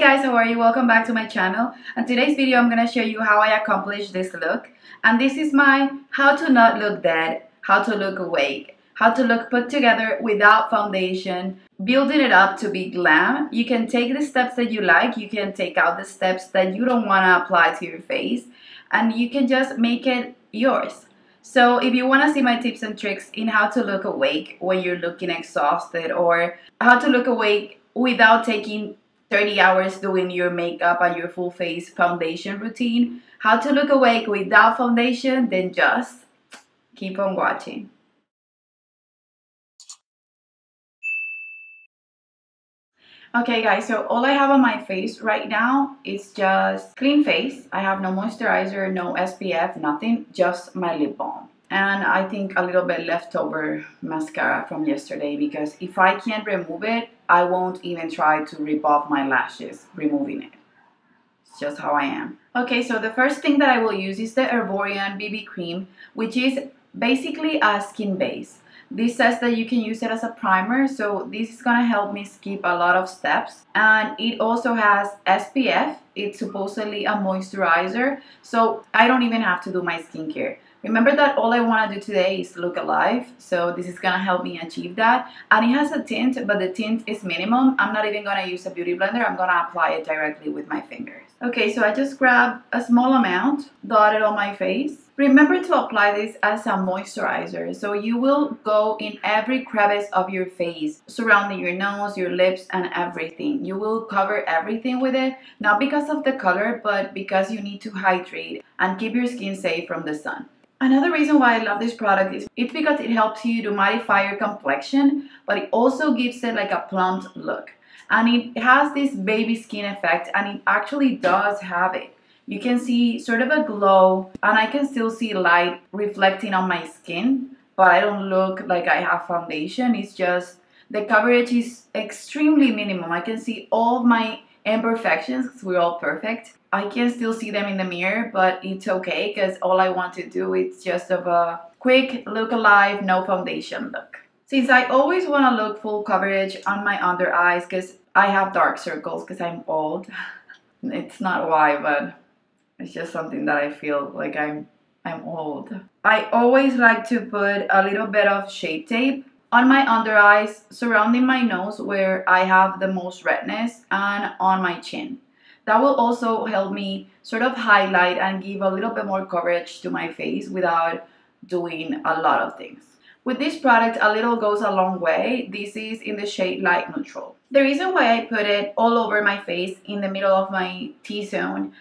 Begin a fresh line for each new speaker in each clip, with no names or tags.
guys, how are you? Welcome back to my channel. And today's video I'm going to show you how I accomplished this look. And this is my how to not look dead, how to look awake, how to look put together without foundation, building it up to be glam. You can take the steps that you like, you can take out the steps that you don't want to apply to your face, and you can just make it yours. So if you want to see my tips and tricks in how to look awake when you're looking exhausted, or how to look awake without taking 30 hours doing your makeup and your full face foundation routine, how to look awake without foundation, then just keep on watching. Okay guys, so all I have on my face right now is just clean face. I have no moisturizer, no SPF, nothing, just my lip balm. And I think a little bit leftover mascara from yesterday, because if I can't remove it, I won't even try to rip off my lashes removing it. It's just how I am. Okay, so the first thing that I will use is the Herborian BB cream, which is basically a skin base. This says that you can use it as a primer, so this is gonna help me skip a lot of steps. And it also has SPF. It's supposedly a moisturizer, so I don't even have to do my skincare. Remember that all I want to do today is look alive, so this is gonna help me achieve that. And it has a tint, but the tint is minimum. I'm not even gonna use a beauty blender. I'm gonna apply it directly with my fingers. Okay, so I just grabbed a small amount, dot it on my face. Remember to apply this as a moisturizer, so you will go in every crevice of your face, surrounding your nose, your lips, and everything. You will cover everything with it, not because of the color, but because you need to hydrate and keep your skin safe from the sun. Another reason why I love this product is it's because it helps you to mattify your complexion, but it also gives it like a plumped look. And it has this baby skin effect, and it actually does have it. You can see sort of a glow, and I can still see light reflecting on my skin, but I don't look like I have foundation. It's just the coverage is extremely minimum. I can see all of my imperfections because we're all perfect. I can still see them in the mirror, but it's okay because all I want to do is just of a quick look alive, no foundation look. Since I always want to look full coverage on my under eyes because I have dark circles because I'm old. It's not why, but it's just something that I feel like I'm old. I always like to put a little bit of Shape Tape on my under eyes, surrounding my nose where I have the most redness, and on my chin. That will also help me sort of highlight and give a little bit more coverage to my face without doing a lot of things. With this product, a little goes a long way. This is in the shade Light Neutral. The reason why I put it all over my face in the middle of my T-zone,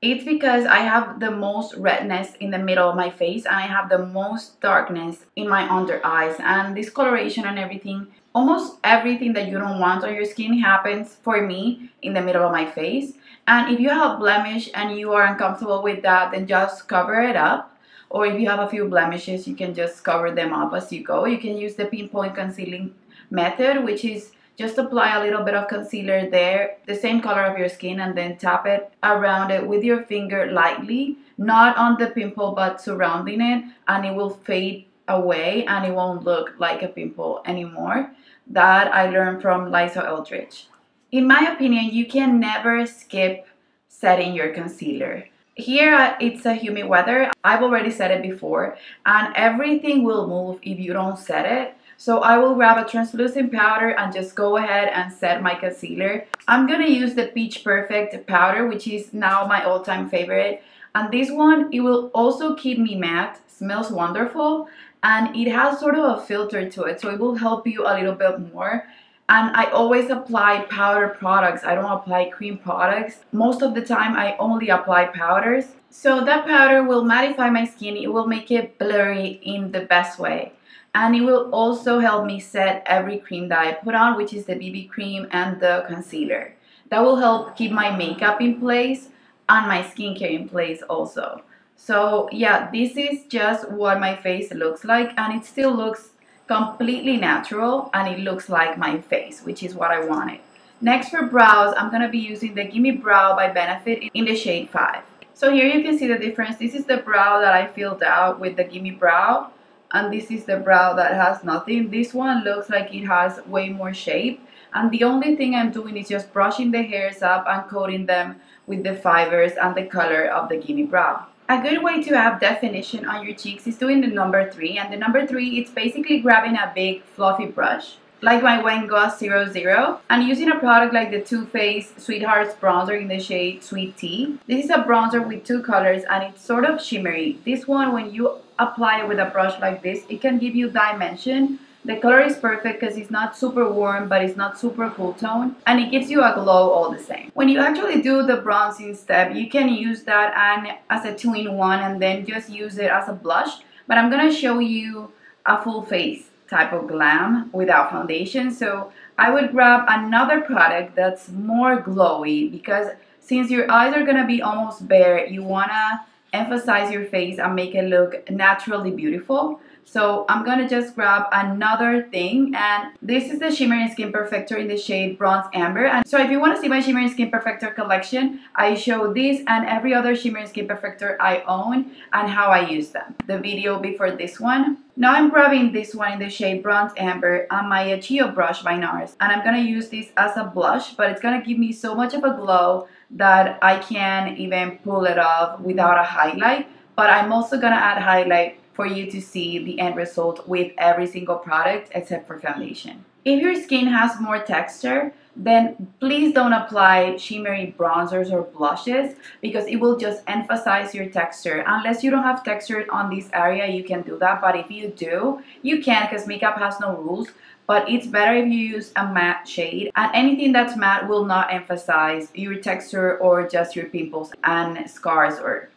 it's because I have the most redness in the middle of my face, and I have the most darkness in my under eyes. And discoloration and everything, almost everything that you don't want on your skin happens for me in the middle of my face. And if you have blemish and you are uncomfortable with that, then just cover it up. Or if you have a few blemishes, you can just cover them up as you go. You can use the pinpoint concealing method, which is just apply a little bit of concealer there, the same color of your skin, and then tap it around it with your finger lightly, not on the pimple but surrounding it, and it will fade away and it won't look like a pimple anymore. That I learned from Liza Eldridge. In my opinion, you can never skip setting your concealer. Here it's a humid weather. I've already said it before, and everything will move if you don't set it. So I will grab a translucent powder and just go ahead and set my concealer. I'm gonna use the Peach Perfect powder, which is now my all-time favorite. And this one, it will also keep me matte, smells wonderful, and it has sort of a filter to it, so it will help you a little bit more. And I always apply powder products. I don't apply cream products. Most of the time, I only apply powders. So that powder will mattify my skin. It will make it blurry in the best way. And it will also help me set every cream that I put on, which is the BB cream and the concealer. That will help keep my makeup in place and my skincare in place also. So yeah, this is just what my face looks like, and it still looks completely natural, and it looks like my face, which is what I wanted. Next, for brows, I'm going to be using the Gimme Brow by Benefit in the shade 5. So here you can see the difference. This is the brow that I filled out with the Gimme Brow, and this is the brow that has nothing. This one looks like it has way more shape, and the only thing I'm doing is just brushing the hairs up and coating them with the fibers and the color of the Gimme Brow. A good way to have definition on your cheeks is doing the number 3, and the number 3, it's basically grabbing a big fluffy brush like my Van Gogh 00 and using a product like the Too Faced Sweethearts bronzer in the shade Sweet Tea. This is a bronzer with 2 colors and it's sort of shimmery. This one, when you apply it with a brush like this, it can give you dimension. The color is perfect because it's not super warm, but it's not super cool tone, and it gives you a glow all the same. When you actually do the bronzing step, you can use that and as a 2-in-1 and then just use it as a blush, but I'm gonna show you a full face type of glam without foundation. So I would grab another product that's more glowy, because since your eyes are gonna be almost bare, you wanna emphasize your face and make it look naturally beautiful. So I'm gonna just grab another thing, and this is the Shimmer Skin Perfector in the shade Bronze Amber. And so if you want to see my Shimmer Skin Perfector collection, I show this and every other Shimmer Skin Perfector I own and how I use them. The video before this one. Now I'm grabbing this one in the shade Bronze Amber on my Achio brush by NARS, and I'm gonna use this as a blush, but it's gonna give me so much of a glow that I can't even pull it off without a highlight. But I'm also gonna add highlight for you to see the end result with every single product except for foundation. If your skin has more texture, then please don't apply shimmery bronzers or blushes, because it will just emphasize your texture. Unless you don't have texture on this area, you can do that, but if you do, you can, because makeup has no rules. But it's better if you use a matte shade, and anything that's matte will not emphasize your texture or just your pimples and scars or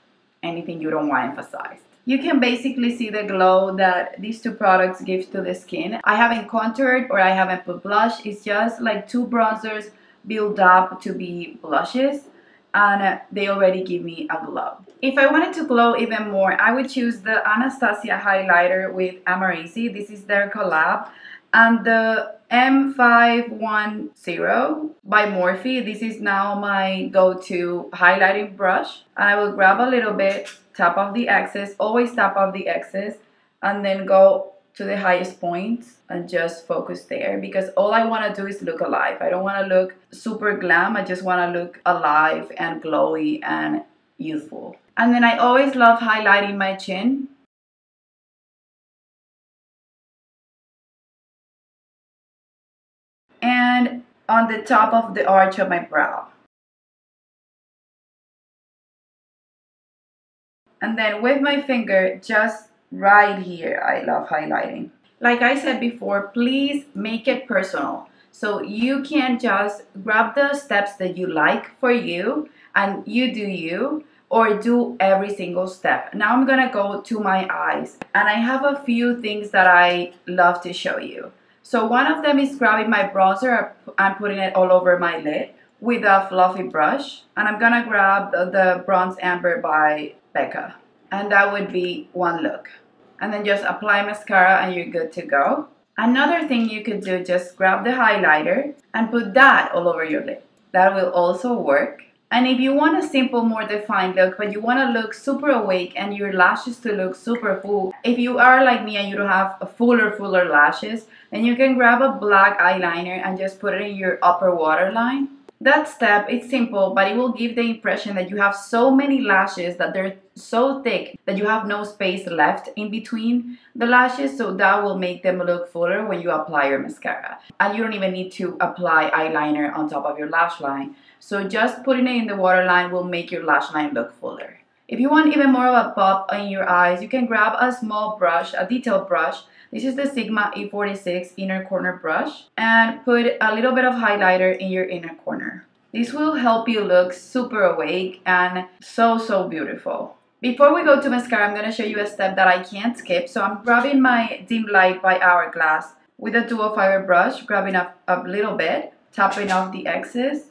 anything you don't want emphasized. You can basically see the glow that these 2 products give to the skin. I haven't contoured or I haven't put blush. It's just like 2 bronzers build up to be blushes, and they already give me a glow. If I wanted to glow even more, I would choose the Anastasia highlighter with Amazing. This is their collab. And the M510 by Morphe. This is now my go-to highlighting brush. And I will grab a little bit, tap off the excess, always tap off the excess, and then go to the highest points and just focus there, because all I want to do is look alive. I don't want to look super glam. I just want to look alive and glowy and youthful. And then I always love highlighting my chin. And on the top of the arch of my brow. And then with my finger, just right here, I love highlighting. Like I said before, please make it personal. So you can just grab the steps that you like for you and you do you, or do every single step. Now I'm gonna go to my eyes, and I have a few things that I love to show you. So one of them is grabbing my bronzer and putting it all over my lid with a fluffy brush. And I'm gonna grab the Bronze Amber by Becca. And that would be one look. And then just apply mascara and you're good to go. Another thing you could do, just grab the highlighter and put that all over your lid. That will also work. And if you want a simple, more defined look, but you want to look super awake and your lashes to look super full, if you are like me and you don't have a fuller lashes, then you can grab a black eyeliner and just put it in your upper waterline. That step is simple, but it will give the impression that you have so many lashes that they're so thick that you have no space left in between the lashes, so that will make them look fuller when you apply your mascara. And you don't even need to apply eyeliner on top of your lash line. So just putting it in the waterline will make your lash line look fuller. If you want even more of a pop in your eyes, you can grab a small brush, a detail brush. This is the Sigma E46 inner corner brush, and put a little bit of highlighter in your inner corner. This will help you look super awake and so beautiful. Before we go to mascara, I'm going to show you a step that I can't skip. So I'm grabbing my Dim Light by Hourglass with a dual fiber brush, grabbing up a little bit, tapping off the excess,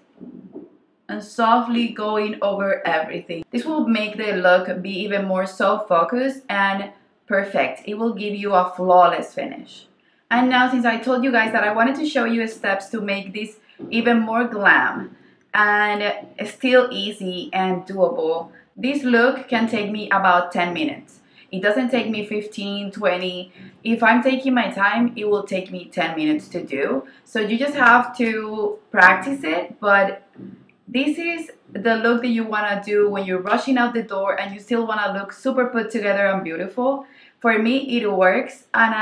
and softly going over everything. This will make the look be even more focused and perfect. It will give you a flawless finish. And now, since I told you guys that I wanted to show you steps to make this even more glam and still easy and doable, this look can take me about 10 minutes. It doesn't take me 15, 20. If I'm taking my time, it will take me 10 minutes to do. So you just have to practice it, but this is the look that you want to do when you're rushing out the door and you still want to look super put together and beautiful. For me, it works, and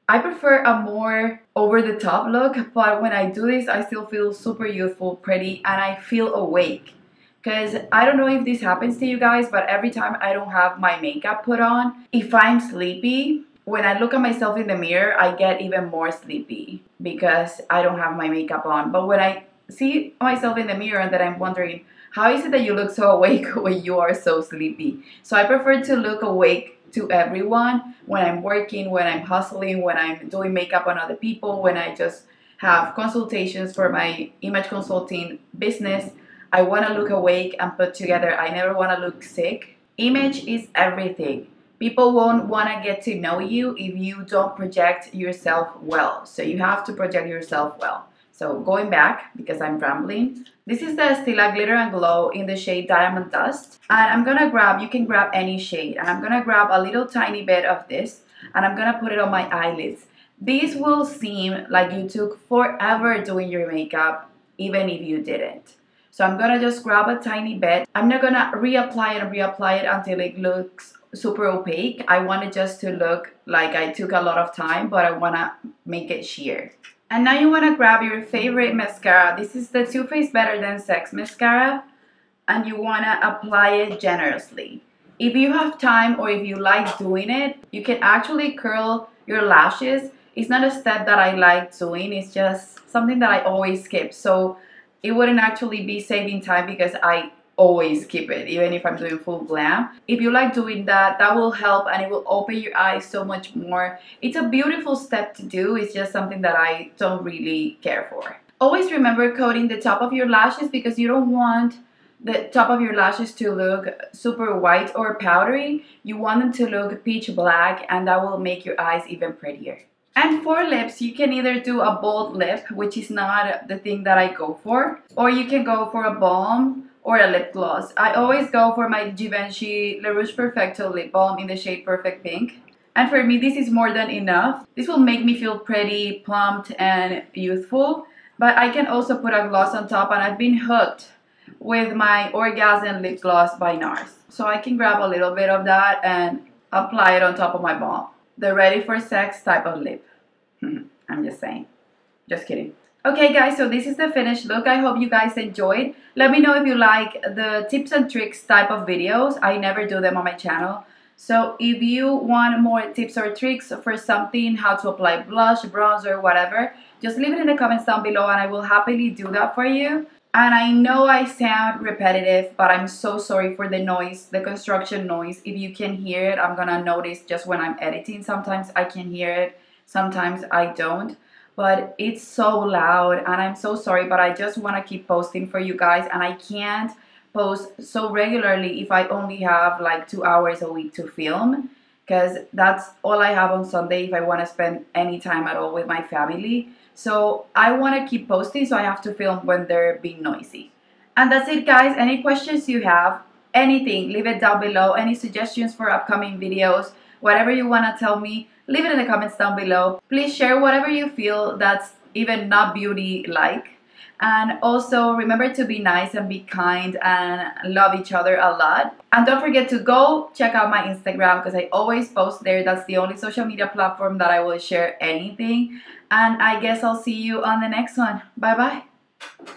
I prefer a more over the top look, but when I do this, I still feel super youthful, pretty, and I feel awake. Because I don't know if this happens to you guys, but every time I don't have my makeup put on, if I'm sleepy, when I look at myself in the mirror, I get even more sleepy because I don't have my makeup on. But when I see myself in the mirror and that I'm wondering, how is it that you look so awake when you are so sleepy? So I prefer to look awake to everyone when I'm working, when I'm hustling, when I'm doing makeup on other people, when I just have consultations for my image consulting business. I want to look awake and put together. I never want to look sick. Image is everything. People won't want to get to know you if you don't project yourself well. So you have to project yourself well. So going back, because I'm rambling, this is the Stila Glitter and Glow in the shade Diamond Dust. And I'm going to grab, you can grab any shade. And I'm going to grab a little tiny bit of this. And I'm going to put it on my eyelids. This will seem like you took forever doing your makeup, even if you didn't. So I'm going to just grab a tiny bit. I'm not going to reapply it until it looks super opaque. I want it just to look like I took a lot of time, but I want to make it sheer. And now you want to grab your favorite mascara. This is the Too Faced Better Than Sex mascara. And you want to apply it generously. If you have time or if you like doing it, you can actually curl your lashes. It's not a step that I like doing. It's just something that I always skip. So it wouldn't actually be saving time because I always skip it, even if I'm doing full glam. If you like doing that, that will help and it will open your eyes so much more. It's a beautiful step to do. It's just something that I don't really care for. Always remember coating the top of your lashes because you don't want the top of your lashes to look super white or powdery. You want them to look pitch black, and that will make your eyes even prettier. And for lips, you can either do a bold lip, which is not the thing that I go for, or you can go for a balm or a lip gloss. I always go for my Givenchy Le Rouge Perfecto lip balm in the shade Perfect Pink. And for me, this is more than enough. This will make me feel pretty, plumped, and youthful. But I can also put a gloss on top, and I've been hooked with my Orgasm lip gloss by NARS. So I can grab a little bit of that and apply it on top of my balm. The ready for sex type of lip. I'm just saying. Just kidding. Okay guys, so this is the finished look. I hope you guys enjoyed. Let me know if you like the tips and tricks type of videos. I never do them on my channel. So if you want more tips or tricks for something, how to apply blush, bronzer, whatever, just leave it in the comments down below and I will happily do that for you. And I know I sound repetitive, but I'm so sorry for the noise, the construction noise. If you can hear it, I'm gonna notice just when I'm editing. Sometimes I can hear it, sometimes I don't. But it's so loud and I'm so sorry, but I just wanna keep posting for you guys, and I can't post so regularly if I only have like 2 hours a week to film, because that's all I have on Sunday if I wanna spend any time at all with my family. So I want to keep posting, so I have to film when they're being noisy. And that's it guys. Any questions you have, anything, leave it down below. Any suggestions for upcoming videos, whatever you want to tell me, leave it in the comments down below. Please share whatever you feel that's even not beauty like. And also remember to be nice and be kind and love each other a lot. And don't forget to go check out my Instagram because I always post there. That's the only social media platform that I will share anything. And I guess I'll see you on the next one. Bye bye.